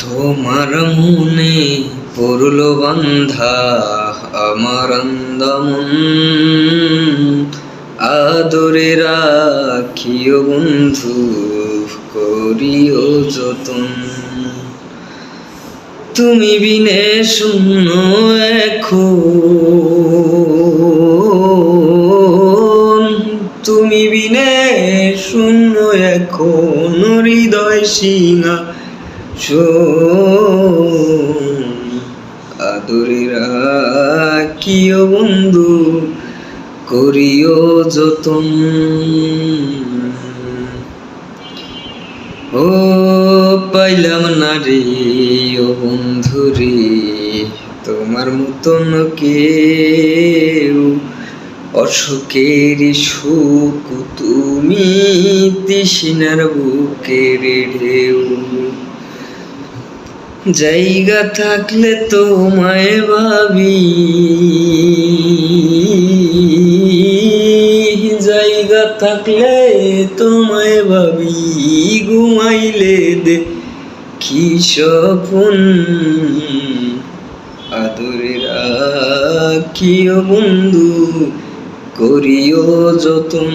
তোমার মনে পড়ল বান্ধা আমার আন্দামন, আদরে রাখিও বন্ধু করিও যতন। তুমি বিনে শূন্য এখন, তুমি বিনে শূন্য এখন হৃদয় সিংহা আদরে রাখিও বন্ধু করিও যতন। ও পাইলাম না রে ও বন্ধু রে তোমার মতন কেউ, অসুখের সুখ তুমি তৃষ্ণার বুকের ঢেউ। জায়গা থাকলে তোমায় ভাবি, জায়গা থাকলে তোমায় ভাবি, ঘুমাইলে দেখি স্বপন। আদরে রাখিও বন্ধু করিও যতন।